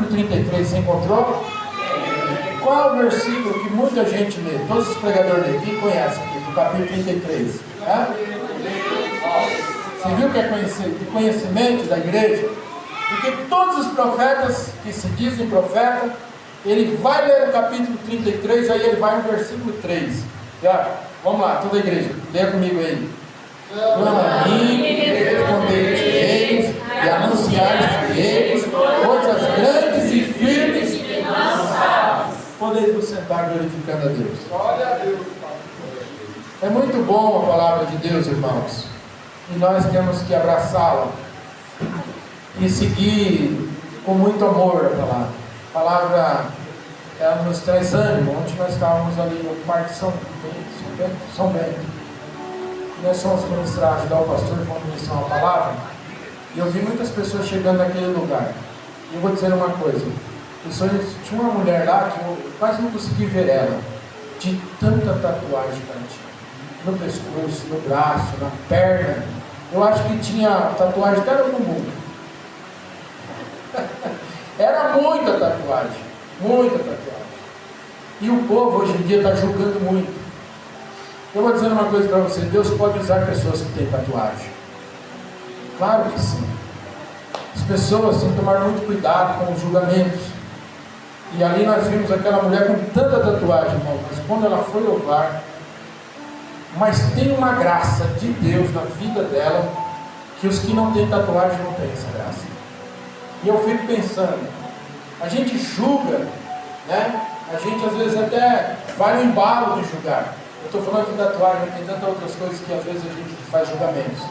33, você encontrou? Qual é o versículo que muita gente lê? Todos os pregadores lêem. Quem conhece aqui? Do capítulo 33. Você viu que é de conhecimento da igreja? Porque todos os profetas que se dizem profeta, ele vai ler o capítulo 33, aí ele vai no versículo 3. Vamos lá, toda a igreja, leia comigo aí. Clama a mim, responder-te-eis e anunciar-te-eis coisas grandes e firmes que não sabes. Podeis vos sentar glorificando a Deus. Glória a Deus. É muito bom a palavra de Deus, irmãos, e nós temos que abraçá-la e seguir com muito amor a palavra. A palavra, ela nos traz ânimo. Ontem nós estávamos ali no Parque São Bento. Nós fomos ministrar, ajudar o pastor, fomos ministrar uma palavra, e eu vi muitas pessoas chegando naquele lugar. E eu vou dizer uma coisa: tinha uma mulher lá que eu quase não consegui ver ela, de tanta tatuagem que ela tinha, no pescoço, no braço, na perna. Eu acho que tinha tatuagem até no bumbum. Era muita tatuagem, muita tatuagem. E o povo hoje em dia está julgando muito. Eu vou dizer uma coisa para você: Deus pode usar pessoas que têm tatuagem. Claro que sim. As pessoas têm que tomar muito cuidado com os julgamentos. E ali nós vimos aquela mulher com tanta tatuagem, irmão, mas quando ela foi louvar, mas tem uma graça de Deus na vida dela, que os que não têm tatuagem não têm essa graça. E eu fico pensando, a gente julga, né? A gente às vezes até vai no embalo de julgar. Eu estou falando de tatuagem, mas tem tantas outras coisas que às vezes a gente faz julgamentos.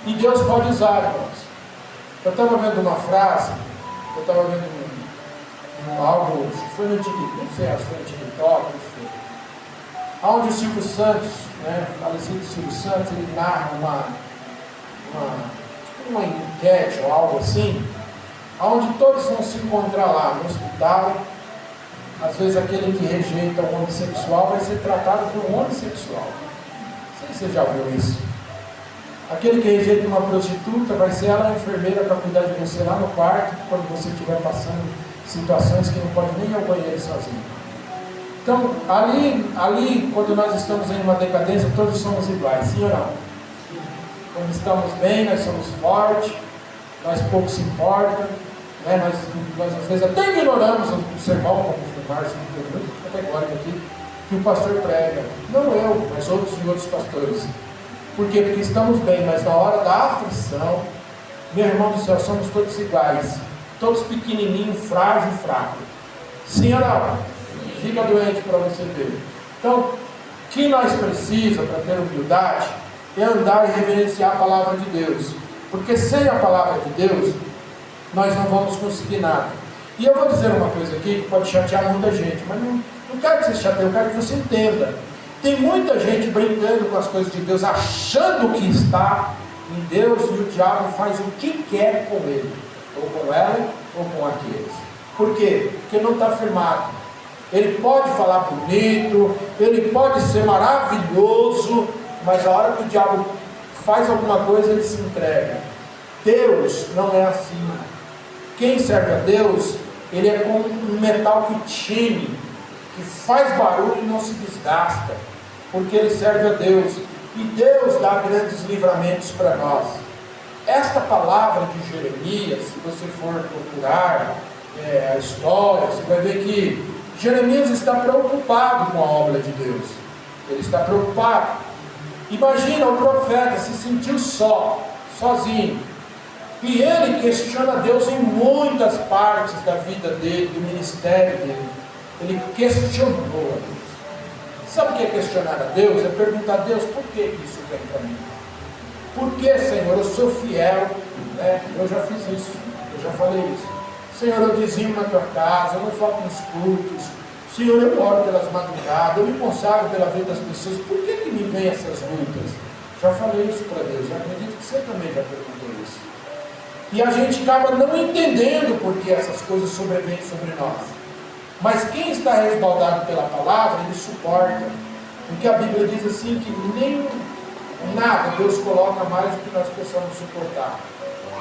E Deus pode usar, irmãos. Eu estava vendo uma frase, eu estava vendo algo, foi no TikTok, não sei, acho que foi no TikTok, não sei. Onde o Silvio Santos, né, falecido Silvio Santos, ele narra uma enquete ou algo assim, onde todos vão se encontrar lá no hospital. Às vezes aquele que rejeita o homossexual vai ser tratado por um homossexual. Não sei se você já viu isso. Aquele que rejeita uma prostituta vai ser ela a enfermeira para cuidar de você lá no quarto, quando você estiver passando situações que não pode nem ir ao banheiro sozinho. Então, ali, quando nós estamos em uma decadência, todos somos iguais, sim ou não? Quando estamos bem, nós somos fortes, nós pouco se importa, né? Nós às vezes até ignoramos o sermão, como o Márcio foi muito categórico aqui, que o pastor prega. Não eu, mas outros pastores. Por quê? Porque estamos bem, mas na hora da aflição, meu irmão do céu, somos todos iguais, todos pequenininhos, frágil e fraco. Sim ou não? Fica doente para você ver. Então, o que nós precisamos para ter humildade é andar e reverenciar a palavra de Deus. Porque sem a palavra de Deus, nós não vamos conseguir nada. E eu vou dizer uma coisa aqui que pode chatear muita gente, mas não quero que você chateie, eu quero que você entenda. Tem muita gente brincando com as coisas de Deus, achando que está em Deus, e o diabo faz o que quer com ele, ou com ela, ou com aqueles. Por quê? Porque não está firmado. Ele pode falar bonito, ele pode ser maravilhoso, mas a hora que o diabo faz alguma coisa, ele se entrega. Deus não é assim. Quem serve a Deus, ele é como um metal que tine, que faz barulho e não se desgasta, porque ele serve a Deus, e Deus dá grandes livramentos para nós. Esta palavra de Jeremias, se você for procurar a história, você vai ver que Jeremias está preocupado com a obra de Deus. Ele está preocupado. Imagina, o profeta se sentiu sozinho, e ele questiona Deus em muitas partes da vida dele, do ministério dele. Ele questionou a Deus. Sabe o que é questionar a Deus? É perguntar a Deus: por que isso vem para mim? Por que, Senhor, eu sou fiel, né? Eu já fiz isso, eu já falei isso. Senhor, eu dizimo na tua casa, eu não falto nos cultos. Senhor, eu oro pelas madrugadas, eu me consagro pela vida das pessoas. Por que me vêm essas lutas? Já falei isso para Deus, eu acredito que você também já perguntou isso. E a gente acaba não entendendo por que essas coisas sobrevêm sobre nós. Mas quem está respaldado pela palavra, ele suporta. Porque a Bíblia diz assim que nem nada Deus coloca mais do que nós possamos suportar.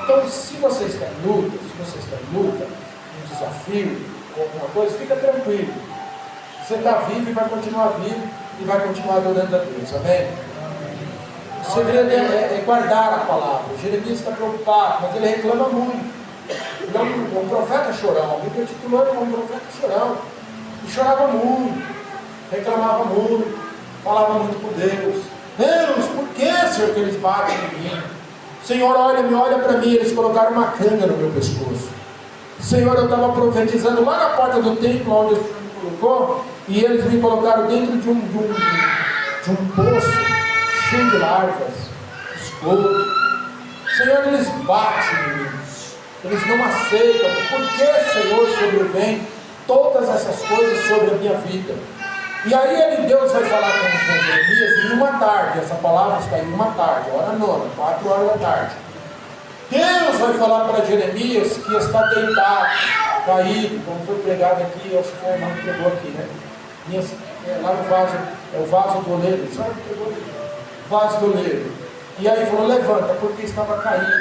Então, se você está em luta, desafio, com alguma coisa, fica tranquilo. Você está vivo e vai continuar vivo e vai continuar adorando a Deus, amém? O segredo é guardar a palavra. Jeremias está preocupado, mas ele reclama muito. Ele é um profeta chorão. A Bíblia titulou ele como um profeta chorão. E chorava muito, reclamava muito, falava muito com Deus. Deus, por que, Senhor, que eles batem em mim? Senhor, olha para mim, eles colocaram uma canga no meu pescoço. Senhor, eu estava profetizando lá na porta do templo onde o Senhor me colocou, e eles me colocaram dentro de um poço cheio de larvas, esgoto. Senhor, eles batem em mim, eles não aceitam. Por que, Senhor, sobrevém todas essas coisas sobre a minha vida? E aí Deus vai falar com Jeremias em uma tarde. Essa palavra está em uma tarde, hora nona, 4 horas da tarde. Deus vai falar para Jeremias que está deitado, caído, como foi pregado aqui. Eu acho que foi a irmã que pregou aqui, né? Lá no vaso, é o vaso do oleiro, sabe? O vaso do oleiro. E aí falou: levanta, porque estava caído,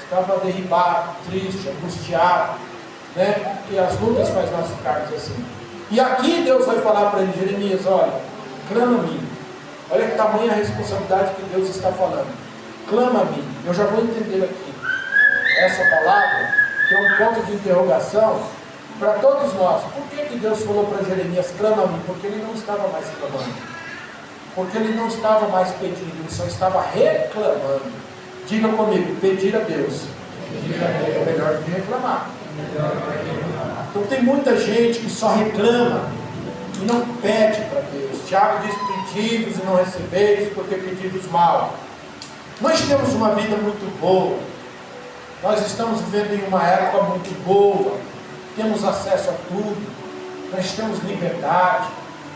estava derribado, triste, angustiado, né? E as lutas fazem nós ficarmos assim. E aqui Deus vai falar para ele: Jeremias, olha, clama a mim. Olha que tamanha a responsabilidade que Deus está falando. Clama a mim. Eu já vou entender aqui essa palavra, que é um ponto de interrogação para todos nós. Por que Deus falou para Jeremias: clama a mim? Porque ele não estava mais clamando, porque ele não estava mais pedindo, ele só estava reclamando. Diga comigo: pedir a Deus é melhor do que reclamar. Então tem muita gente que só reclama e não pede para Deus. Tiago diz: pedidos e não recebeis, porque pedidos mal. Nós temos uma vida muito boa, nós estamos vivendo em uma época muito boa, temos acesso a tudo, nós temos liberdade,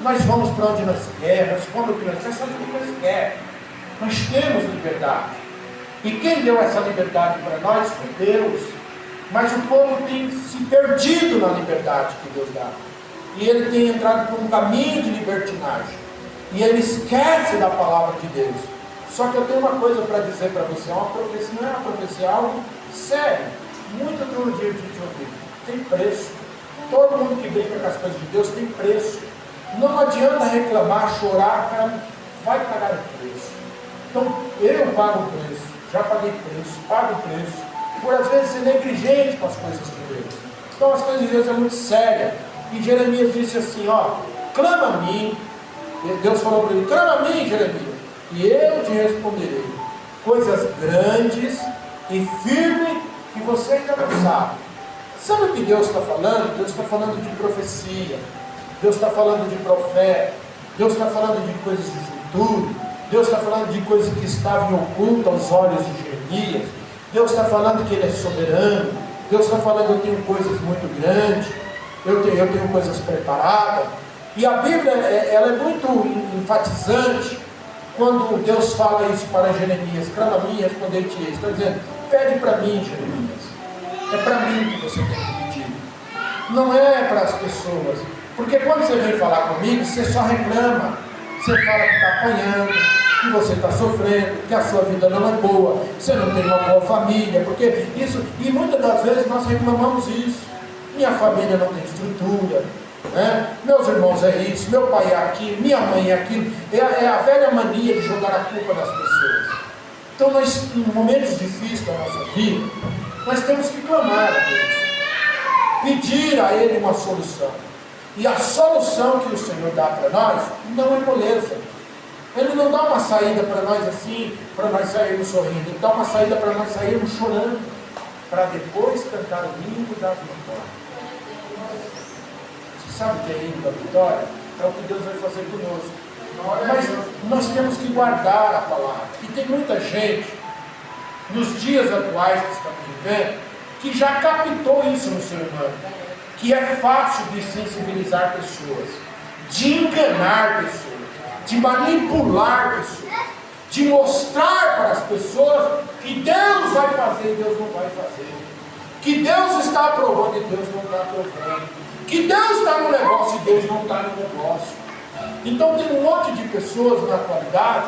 nós vamos para onde nós queremos, nós vamos para o que nós queremos, nós temos liberdade. E quem deu essa liberdade para nós foi Deus. Mas o povo tem se perdido na liberdade que Deus dá. E ele tem entrado por um caminho de libertinagem. E ele esquece da palavra de Deus. Só que eu tenho uma coisa para dizer para você. Uma profecia, não é uma profecia, é algo sério. Muita teologia de ouvir. Tem preço. Todo mundo que brinca com as coisas de Deus tem preço. Não adianta reclamar, chorar, cara, vai pagar o preço. Então eu pago o preço. Já paguei preço, pago o preço. Por às vezes ser negligente com as coisas de Deus. Então as coisas de Deus é muito séria. E Jeremias disse assim: ó, clama a mim. Deus falou para ele: clama a mim, Jeremias, e eu te responderei coisas grandes e firmes que você ainda não sabe. Sabe o que Deus está falando? Deus está falando de profecia, Deus está falando de profeta, Deus está falando de coisas de futuro, Deus está falando de coisas que estavam ocultas aos olhos de Jeremias. Deus está falando que Ele é soberano. Deus está falando que eu tenho coisas muito grandes, eu tenho coisas preparadas. E a Bíblia ela é muito enfatizante quando Deus fala isso para Jeremias: clama a mim e responder-te-eis. Está dizendo: pede para mim, Jeremias. É para mim que você tem que pedir, não é para as pessoas. Porque quando você vem falar comigo, você só reclama, você fala que está apanhando, que você está sofrendo, que a sua vida não é boa, você não tem uma boa família, porque isso, e muitas das vezes nós reclamamos isso. Minha família não tem estrutura, né? Meus irmãos é isso, meu pai é aquilo, minha mãe é aquilo. É a velha mania de jogar a culpa nas pessoas. Então nós, em momentos difíceis da nossa vida, nós temos que clamar a Deus, pedir a Ele uma solução. E a solução que o Senhor dá para nós não é moleza. Ele não dá uma saída para nós assim, para nós sairmos sorrindo. Ele dá uma saída para nós sairmos chorando, para depois cantar o hino da vitória. Você sabe o que é hino da vitória? É o que Deus vai fazer conosco. Mas nós temos que guardar a palavra. E tem muita gente, nos dias atuais que estamos vivendo, que já captou isso no ser humano, que é fácil de sensibilizar pessoas, de enganar pessoas, de manipular pessoas, de mostrar para as pessoas que Deus vai fazer e Deus não vai fazer, que Deus está aprovando e Deus não está aprovando, que Deus está no negócio e Deus não está no negócio. Então tem um monte de pessoas na atualidade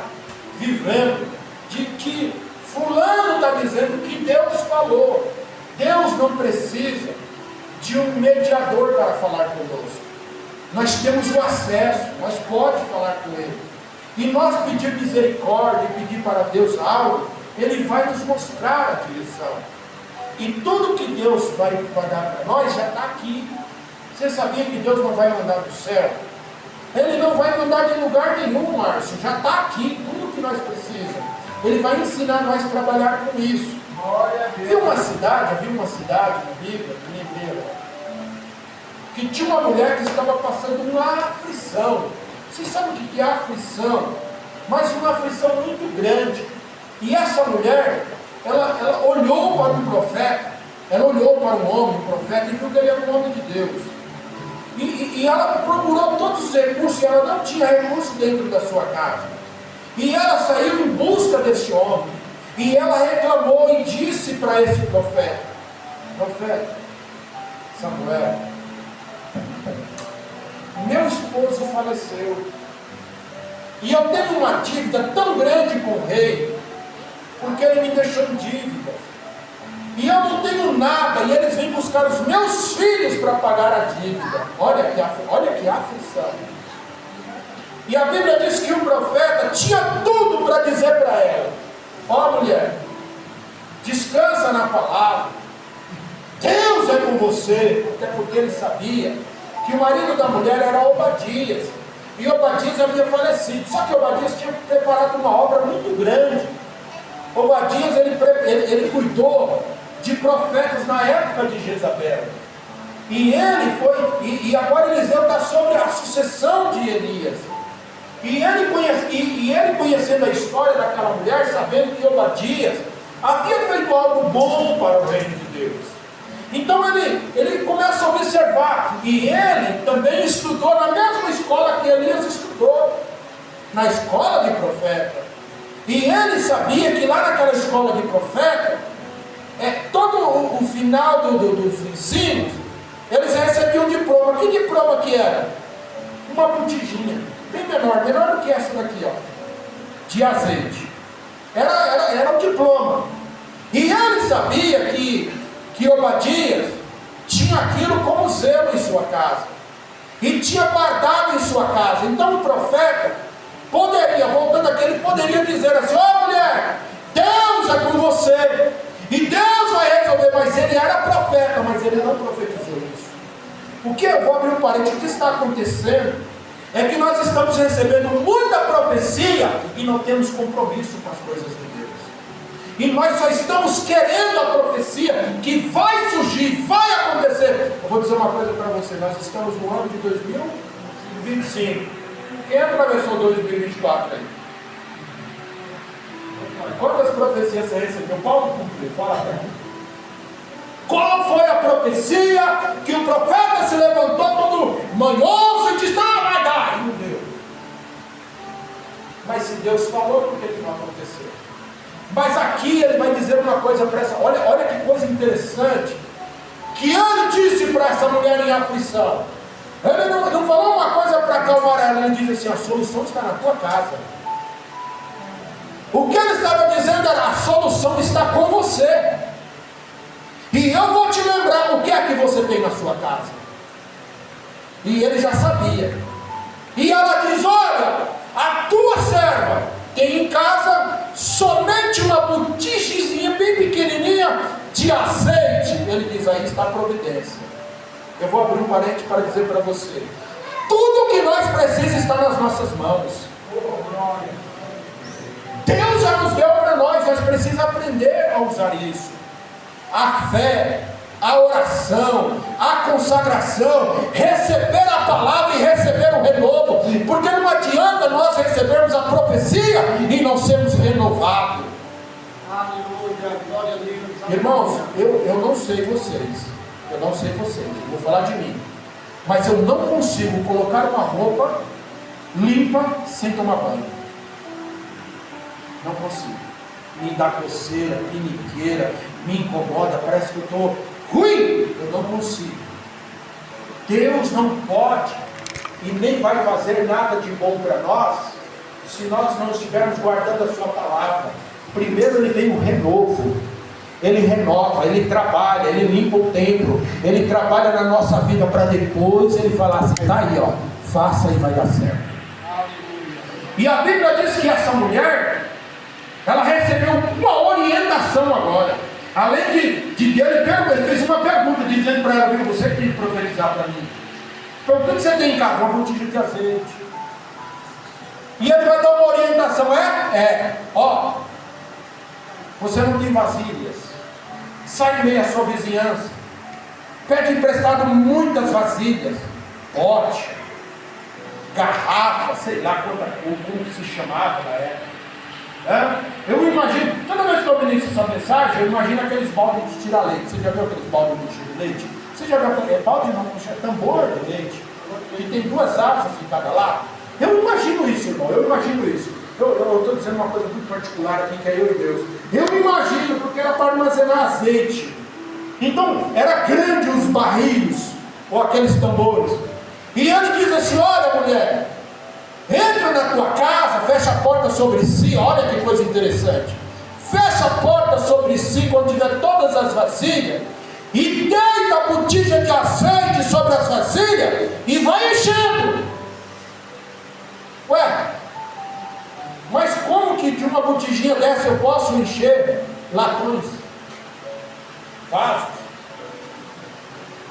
vivendo de que fulano está dizendo que Deus falou. Deus não precisa de um mediador para falar conosco. Nós temos o acesso, nós podemos falar com Ele. E nós pedir misericórdia, pedir para Deus algo, Ele vai nos mostrar a direção. E tudo que Deus vai dar para nós já está aqui. Você sabia que Deus não vai mandar do céu? Ele não vai mandar de lugar nenhum, Márcio. Já está aqui, tudo que nós precisamos. Ele vai ensinar nós a trabalhar com isso. Havia uma cidade na Bíblia, que tinha uma mulher que estava passando uma aflição. Vocês sabem o que é aflição? Mas uma aflição muito grande. E essa mulher, ela olhou para um profeta, ela olhou para um homem, um profeta, e viu que ele era um homem de Deus. E ela procurou todos os recursos, e ela não tinha recurso dentro da sua casa. E ela saiu em busca desse homem. E ela reclamou e disse para esse profeta: profeta Samuel, meu esposo faleceu. E eu tenho uma dívida tão grande com o rei, porque ele me deixou em dívida. E eu não tenho nada, e eles vêm buscar os meus filhos para pagar a dívida. Olha que aflição. E a Bíblia diz que o profeta tinha tudo para dizer para ela: ó mulher, descansa na palavra, Deus é com você. Até porque ele sabia que o marido da mulher era Obadias, e Obadias havia falecido. Só que Obadias tinha preparado uma obra muito grande. Obadias ele cuidou de profetas na época de Jezabel. E agora Eliseu está sobre a sucessão de Elias. E ele conhecendo a história daquela mulher, sabendo que Obadias havia feito algo bom para o reino de Deus. Então ele começa a observar. E ele também estudou na mesma escola que Elias estudou, na escola de profeta. E ele sabia que lá naquela escola de profeta, todo o final dos ensinos, eles recebiam um diploma. Que diploma que era? Uma botijinha, bem menor do que essa daqui, ó, de azeite. Era um diploma. E ele sabia que Obadias tinha aquilo como zelo em sua casa, e tinha guardado em sua casa. Então o profeta poderia, voltando aqui, ele poderia dizer assim: ó mulher, Deus é com você, e Deus vai resolver. Mas ele era profeta, mas ele não profetizou isso. O que eu vou abrir um parênteses, o que está acontecendo é que nós estamos recebendo muita profecia e não temos compromisso com as coisas de Deus. E nós só estamos querendo a profecia que vai surgir, vai acontecer. Eu vou dizer uma coisa para você: nós estamos no ano de 2025. Quem atravessou 2024 aí? Quantas profecias você recebeu? Qual cumpriu? Fala para mim. Qual foi a profecia que o profeta se levantou todo manhoso e disse: vai dar? E não deu. Mas se Deus falou, por que não aconteceu? Mas aqui ele vai dizer uma coisa para essa. Olha que coisa interessante. Que ele disse para essa mulher em aflição. Ele não falou uma coisa para acalmar ela. Ele diz assim: a solução está na tua casa. O que ele estava dizendo era: a solução está com você. E eu vou te lembrar o que é que você tem na sua casa. E ele já sabia. E ela diz: olha, a tua serva tem em casa somente uma botigezinha bem pequenininha de azeite. Ele diz: aí está a providência. Eu vou abrir um parênteses para dizer para você: tudo que nós precisamos está nas nossas mãos. Deus já nos deu para nós precisamos aprender a usar isso. A fé, a oração, a consagração, receber a palavra e receber o renovo. Porque não adianta nós recebermos a profecia e não sermos renovados. Aleluia, glória a Deus. Irmãos, eu não sei vocês. Eu vou falar de mim. Mas eu não consigo colocar uma roupa limpa sem tomar banho. Não consigo. Me dá coceira, piniqueira, me incomoda, parece que eu estou ruim. Eu não consigo. Deus não pode e nem vai fazer nada de bom para nós se nós não estivermos guardando a sua palavra. Primeiro ele vem o renovo. Ele renova, Ele trabalha, Ele limpa o templo, Ele trabalha na nossa vida para depois Ele falar assim, está aí, ó, faça e vai dar certo. E a Bíblia diz que essa mulher, ela recebeu uma orientação agora. Além de ele fez uma pergunta, dizendo para ela, viu, você tem que profetizar para mim. Então, o que você tem em casa? Uma botija de azeite. E ele vai dar uma orientação, ó, você não tem vasilhas, sai em meio à sua vizinhança, pede emprestado muitas vasilhas, pote, garrafa, sei lá como se chamava na época. Eu imagino, toda vez que eu ministro essa mensagem, eu imagino aqueles baldes de tirar leite. Você já viu aqueles baldes de tirar leite? Você já viu aquele balde não, tambor de leite, que tem duas asas em cada lado? Eu imagino isso, irmão, eu imagino isso. Eu estou dizendo uma coisa muito particular aqui, que é eu e Deus. Eu imagino, porque era para armazenar azeite. Então, era grande os barris, ou aqueles tambores. E ele diz assim, olha mulher, entra na tua casa, fecha a porta sobre si, olha que coisa interessante. Fecha a porta sobre si, quando tiver todas as vasilhas, e deita a botija de azeite sobre as vasilhas, e vai enchendo. Ué, mas como que de uma botijinha dessa eu posso encher latões, vasos?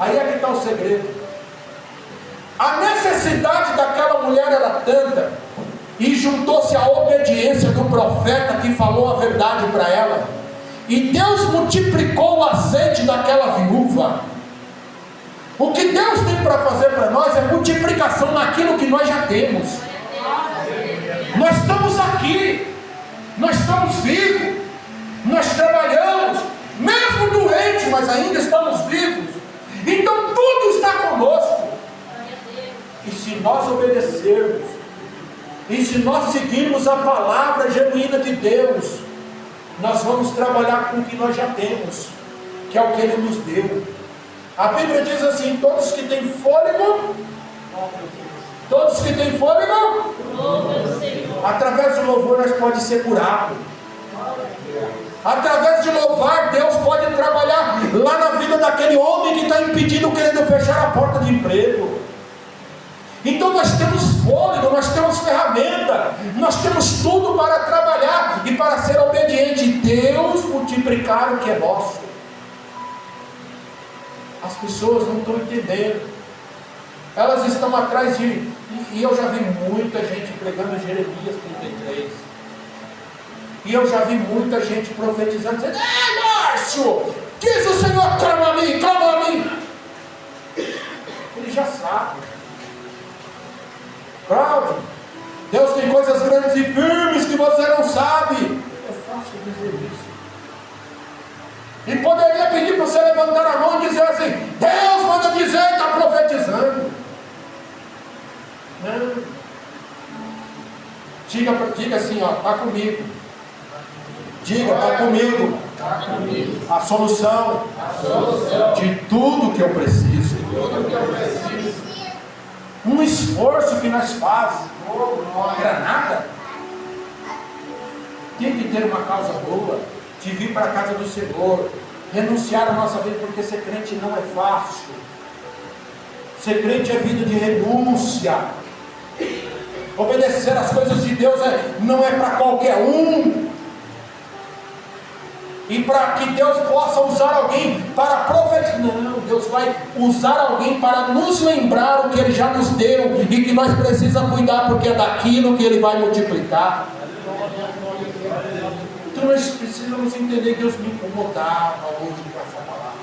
Aí é que está o segredo. A necessidade daquela mulher era tanta, e juntou-se a obediência do profeta que falou a verdade para ela, e Deus multiplicou o azeite daquela viúva. O que Deus tem para fazer para nós é multiplicação naquilo que nós já temos. Nós estamos aqui, nós estamos vivos, nós trabalhamos, mesmo doentes, mas ainda estamos vivos. Então tudo está conosco. E se nós obedecermos, e se nós seguirmos a palavra genuína de Deus, nós vamos trabalhar com o que nós já temos, que é o que Ele nos deu. A Bíblia diz assim, todos que têm fôlego, através do louvor nós podemos ser curados. Através de louvar, Deus pode trabalhar lá na vida daquele homem que está impedindo, querendo fechar a porta de emprego. Então nós temos fôlego, nós temos ferramenta, nós temos tudo para trabalhar e para ser obediente. Deus multiplicar o que é nosso. As pessoas não estão entendendo. Elas estão atrás de... E eu já vi muita gente pregando Jeremias 33. E eu já vi muita gente profetizando, dizendo, Márcio, diz o Senhor, clama a mim, clama a mim. Ele já sabe. Cláudio, Deus tem coisas grandes e firmes que você não sabe. É fácil dizer isso. E poderia pedir para você levantar a mão e dizer assim, Deus manda dizer e está profetizando. Não. Diga assim, ó, está comigo. Diga, está comigo. A solução de tudo que eu preciso. Um esforço que nós fazemos, granada, tem que ter uma causa boa, de vir para a casa do Senhor, renunciar a nossa vida, porque ser crente não é fácil. Ser crente é vida de renúncia. Obedecer às coisas de Deus não é para qualquer um. E para que Deus possa usar alguém para profetizar, não, Deus vai usar alguém para nos lembrar o que Ele já nos deu, e que nós precisamos cuidar, porque é daquilo que Ele vai multiplicar. Então nós precisamos entender que Deus me incomodava hoje com essa palavra.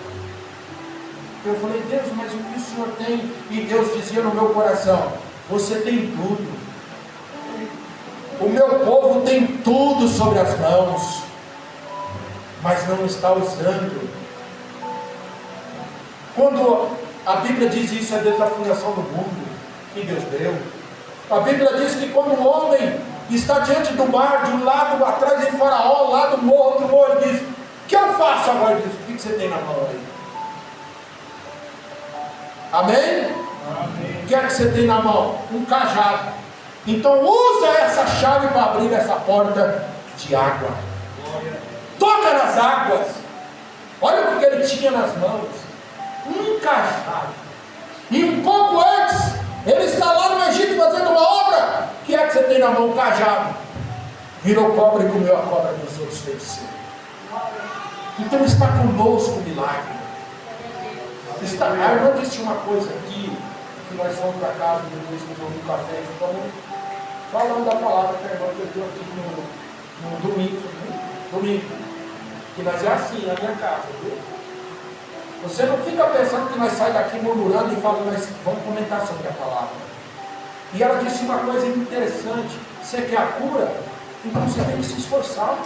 Eu falei, Deus, mas o que o Senhor tem? E Deus dizia no meu coração, você tem tudo. O meu povo tem tudo sobre as mãos, mas não está usando. Quando a Bíblia diz isso, é desde a fundação do mundo que Deus deu. A Bíblia diz que quando o homem está diante do mar, de um lado atrás de Faraó, um lado morro, outro morro, ele diz, o que eu faço agora? Ele diz, o que você tem na mão aí? Amém? Amém. O que é que você tem na mão? Um cajado. Então usa essa chave para abrir essa porta de água. Toca nas águas. Olha o que ele tinha nas mãos: um cajado. E um pouco antes, ele está lá no Egito fazendo uma obra. O que é que você tem na mão? Um cajado. Virou cobra e comeu a cobra dos outros feiticeiros. Então está conosco o milagre. A irmã disse uma coisa aqui, que nós fomos para casa depois que tomamos um café e ficamos falando da palavra que a irmã perdeu aqui no domingo. Que nós é assim na minha casa, viu? Você não fica pensando que nós saímos daqui murmurando e falando, nós vamos comentar sobre a palavra. E ela disse uma coisa interessante: você quer a cura? Então você tem que se esforçar.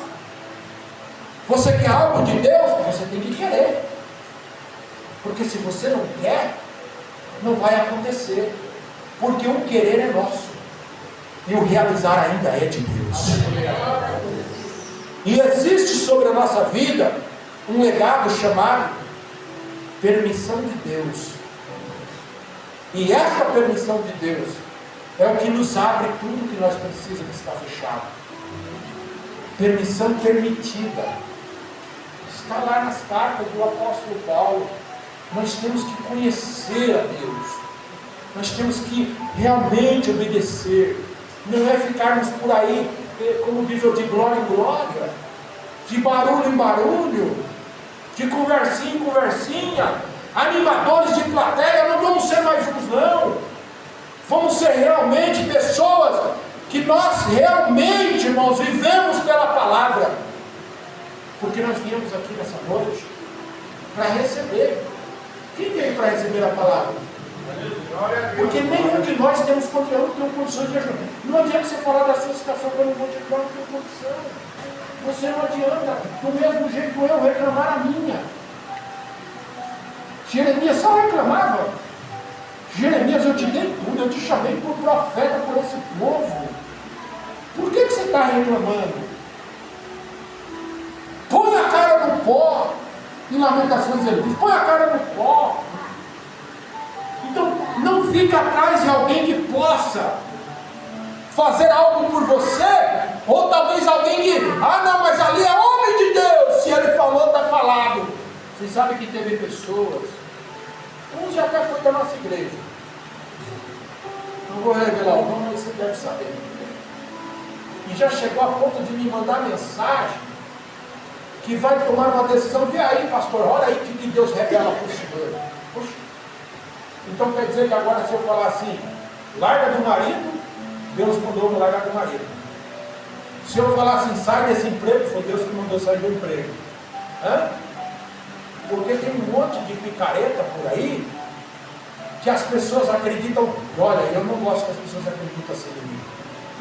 Você quer algo de Deus? Você tem que querer. Porque se você não quer, não vai acontecer. Porque o querer é nosso e o realizar ainda é de Deus. E existe sobre a nossa vida um legado chamado permissão de Deus. E essa permissão de Deus é o que nos abre tudo que nós precisamos que está fechado. Permissão permitida está lá nas cartas do apóstolo Paulo. Nós temos que conhecer a Deus, nós temos que realmente obedecer. Não é ficarmos por aí, como diz o de glória em glória, de barulho em barulho, de conversinha em conversinha, animadores de plateia. Não vamos ser mais uns, não. Vamos ser realmente pessoas que nós realmente, irmãos, vivemos pela palavra. Porque nós viemos aqui nessa noite para receber. Quem veio para receber a palavra? Porque nenhum de nós temos condições de ajudar. Não adianta você falar da sua situação que eu não vou te ajudar, não tenho condição. Você não adianta, do mesmo jeito eu reclamar a minha. Jeremias só reclamava. Jeremias, eu te dei tudo, eu te chamei por profeta por esse povo. Por que você está reclamando? Põe a cara no pó. Em Lamentações ele diz: põe a cara no pó. Então não fica atrás de alguém que possa fazer algo por você, ou talvez alguém que, não, mas ali é homem de Deus, se ele falou, está falado. Vocês sabem que teve pessoas, uns já até foi da nossa igreja, não vou revelar o nome, mas você deve saber, e já chegou a ponto de me mandar mensagem que vai tomar uma decisão. Vê aí, pastor, olha aí que Deus revela para o senhor. Puxa. Então quer dizer que agora, se eu falar assim, larga do marido, Deus mandou me largar do marido. Se eu falar assim, sai desse emprego, foi Deus que mandou sair do emprego. Porque tem um monte de picareta por aí que as pessoas acreditam. Olha, eu não gosto que as pessoas acreditam assim em mim.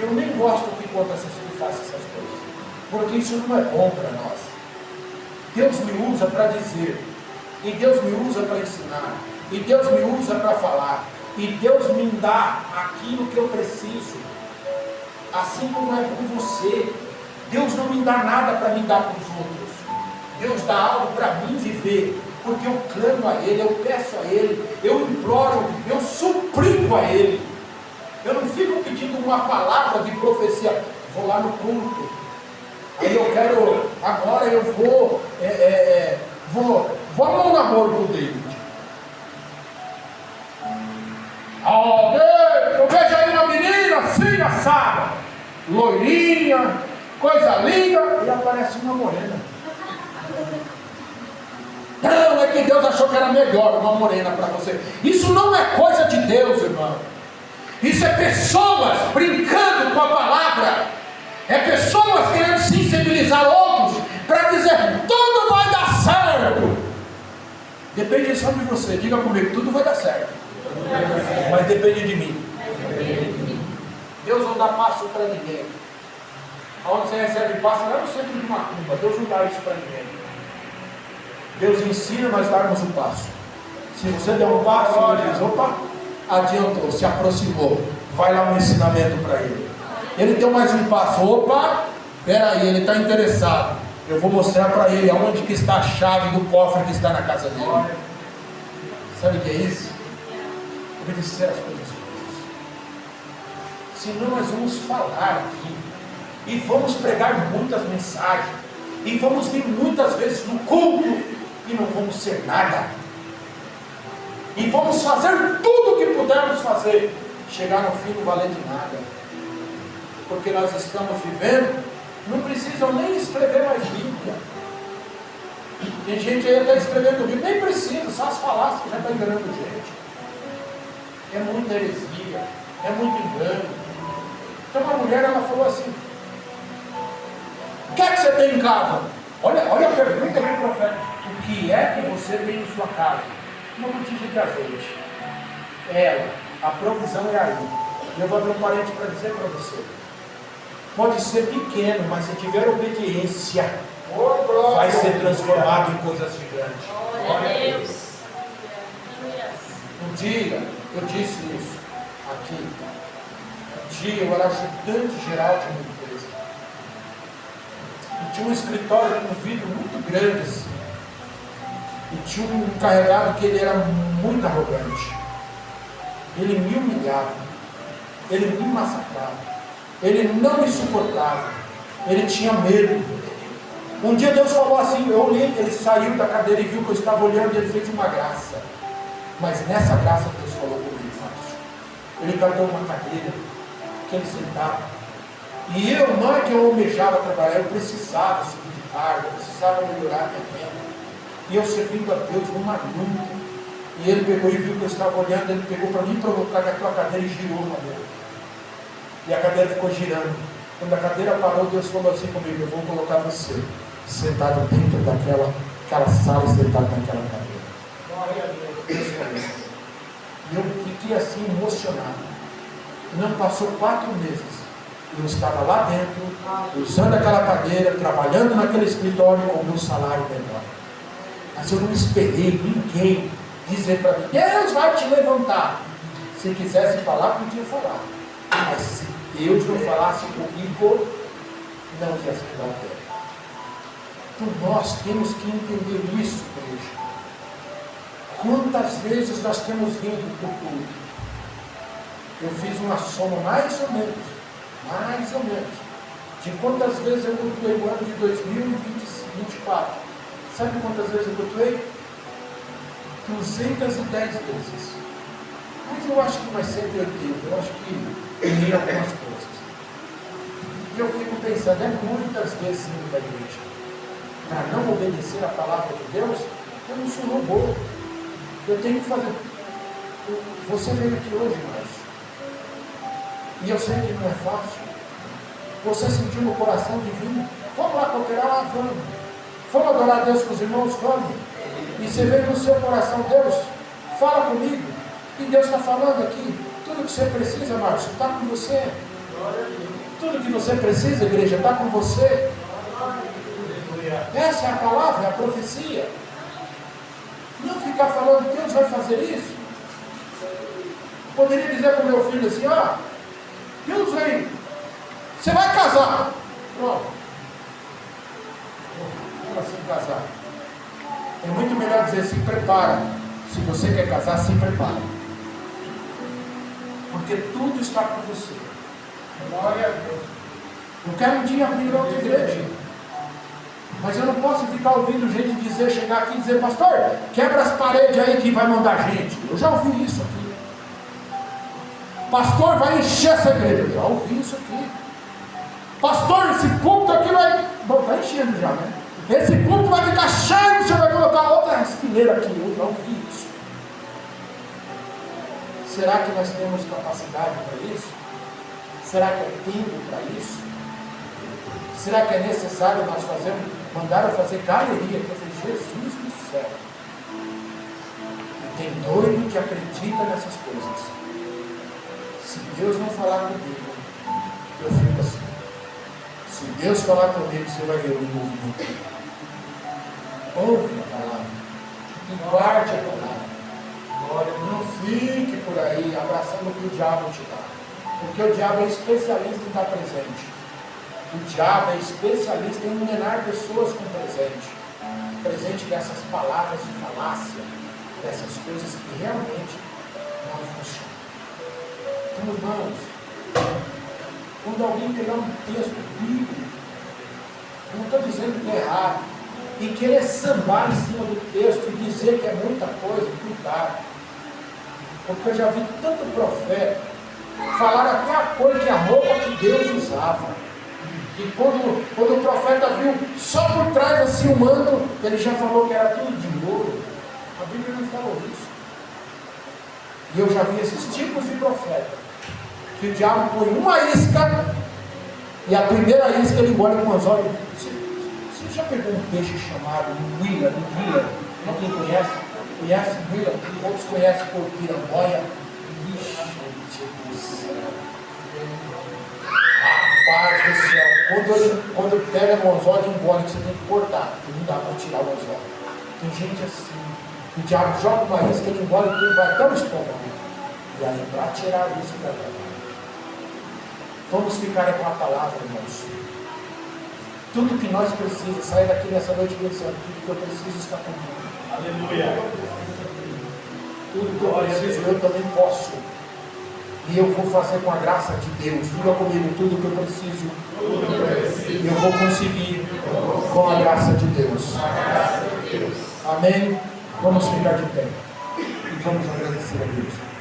Eu nem gosto que conta essas que façam essas coisas, porque isso não é bom para nós. Deus me usa para dizer, e Deus me usa para ensinar, e Deus me usa para falar, e Deus me dá aquilo que eu preciso, assim como é com você. Deus não me dá nada para me dar para os outros. Deus dá algo para mim viver, porque eu clamo a Ele, eu peço a Ele, eu imploro, eu suplico a Ele. Eu não fico pedindo uma palavra de profecia. Vou lá no culto, aí eu quero, agora eu vou a mão namoro com o David. Eu vejo aí uma menina assim, assada, loirinha, coisa linda, e aparece uma morena. Não, é que Deus achou que era melhor uma morena para você. Isso não é coisa de Deus, irmão. Isso é pessoas brincando com a palavra. É pessoas querendo sensibilizar outros para dizer, tudo vai dar certo. Depende só de você. Diga comigo, tudo vai dar certo. Mas depende de mim. Deus não dá passo para ninguém. Aonde você recebe passo não é no centro de macumba. Deus não dá isso para ninguém. Deus ensina nós darmos um passo. Se você der um passo, ele diz, opa, adiantou, se aproximou, vai lá um ensinamento para ele. Ele deu mais um passo, opa, peraí, ele está interessado, eu vou mostrar para ele aonde que está a chave do cofre que está na casa dele. Sabe o que é isso? Obedecer as coisas de Deus. Senão nós vamos falar aqui, e vamos pregar muitas mensagens, e vamos vir muitas vezes no culto, e não vamos ser nada. E vamos fazer tudo o que pudermos fazer. Chegar no fim não valer de nada. Porque nós estamos vivendo, não precisam nem escrever mais Bíblia. Tem gente aí até escrevendo Bíblia, nem precisa, só as falácias já está enganando gente. É muita heresia, é muito engano. Então uma mulher, ela falou assim: o que é que você tem em casa? Olha a pergunta do profeta. O que é que você tem em sua casa? Uma botija de azeite. Ela, a provisão é aí. Eu vou abrir um parente para dizer para você. Pode ser pequeno, mas se tiver obediência, vai ser transformado em coisas gigantes. Glória a Deus. Um dia, eu disse isso aqui. Um dia eu era ajudante geral de uma empresa. E tinha um escritório com um vidro muito grande assim. E tinha um encarregado que ele era muito arrogante. Ele me humilhava. Ele me massacrava. Ele não me suportava. Ele tinha medo. Um dia Deus falou assim, eu olhei, ele saiu da cadeira e viu que eu estava olhando e ele fez uma graça. Mas nessa graça Deus falou comigo, Márcio. Ele guardou uma cadeira que ele sentava. E eu, não é que eu almejava trabalhar, eu precisava subir de cargo, eu precisava melhorar minha renda. E eu servindo a Deus numa luta. E ele pegou e viu que eu estava olhando, ele pegou para mim provocar aquela cadeira e girou na mão. E a cadeira ficou girando. Quando a cadeira parou, Deus falou assim comigo: eu vou colocar você sentado dentro daquela sala e sentado naquela cadeira. Glória a Deus. E eu fiquei assim emocionado. Não passou 4 meses. Eu estava lá dentro, usando aquela cadeira, trabalhando naquele escritório com o meu salário menor. Mas eu não esperei ninguém dizer para mim: Deus vai te levantar. Se quisesse falar, podia falar. Mas se Deus não falasse comigo, não ia se dar pé. Então nós temos que entender isso, igreja. Quantas vezes nós temos vindo para o culto? Eu fiz uma soma mais ou menos, de quantas vezes eu cultuei no ano de 2024. Sabe quantas vezes eu cultuei? 210 vezes. Mas eu acho que vai ser 80, eu acho que em algumas coisas. E eu fico pensando, é muitas vezes indo para a igreja. Para não obedecer a palavra de Deus, eu não sou robô. Eu tenho que fazer. Você veio aqui hoje, Márcio. E eu sei que não é fácil. Você sentiu no coração divino. Vamos lá cooperar? Lá, vamos. Vamos adorar a Deus com os irmãos? Vamos. E você veio no seu coração, Deus, fala comigo. E Deus está falando aqui. Tudo que você precisa, Márcio, está com você. Tudo que você precisa, igreja, está com você. Essa é a palavra, é a profecia. Não ficar falando, Deus vai fazer isso. Poderia dizer para o meu filho assim: ó, Deus vem, você vai casar. Pronto. Como assim casar? É muito melhor dizer: se prepara. Se você quer casar, se prepara. Porque tudo está com você. Glória a Deus. Eu quero um dia abrir outra igreja. Mas eu não posso ficar ouvindo gente dizer, chegar aqui e dizer: pastor, quebra as paredes aí que vai mandar gente. Eu já ouvi isso aqui. Pastor, vai encher essa igreja. Eu já ouvi isso aqui. Pastor, esse culto aqui vai... Bom, está enchendo já, né? Esse culto vai ficar cheio, você vai colocar outra fileira aqui. Eu já ouvi isso. Será que nós temos capacidade para isso? Será que é tempo para isso? Será que é necessário nós mandar fazer galeria? Eu falei: Jesus do céu. E tem doido que acredita nessas coisas. Se Deus não falar comigo, eu fico assim. Se Deus falar comigo, você vai ver o movimento. Ouve a palavra. E guarde a palavra. Não fique por aí abraçando o que o diabo te dá. Porque o diabo é especialista em dar presente. O diabo é especialista em enganar pessoas com presente. Presente dessas palavras de falácia, dessas coisas que realmente não funcionam. Então, irmãos, quando alguém pegar um texto bíblico, eu não estou dizendo que é errado, e querer sambar em cima do texto e dizer que é muita coisa, cuidado. Porque eu já vi tanto profeta falar até a cor que a roupa que Deus usava. E quando o profeta viu só por trás assim o manto, ele já falou que era tudo de ouro. A Bíblia não falou isso. E eu já vi esses tipos de profeta, que o diabo põe uma isca, e a primeira isca ele engole com os olhos. Você já pegou um peixe chamado Willa? Alguém conhece? Conhece Willa? Outros conhecem por piramboia? Ixi, do céu. Rapaz do céu. Quando pega no anzol, engole, você tem que cortar, porque não dá para tirar o anzol. Tem gente assim. O diabo joga uma isca, ele engole tudo, vai até o estômago. E aí, para tirar isso da vida. Vamos ficar com a palavra, irmãos. Tudo que nós precisamos, sair daqui nessa noite pensando, tudo que eu preciso está comigo. Aleluia. Tudo que eu preciso, eu também posso. E eu vou fazer com a graça de Deus. Diga comigo, tudo que eu preciso, eu vou conseguir com a graça de Deus. Amém? Vamos ficar de pé. E vamos agradecer a Deus.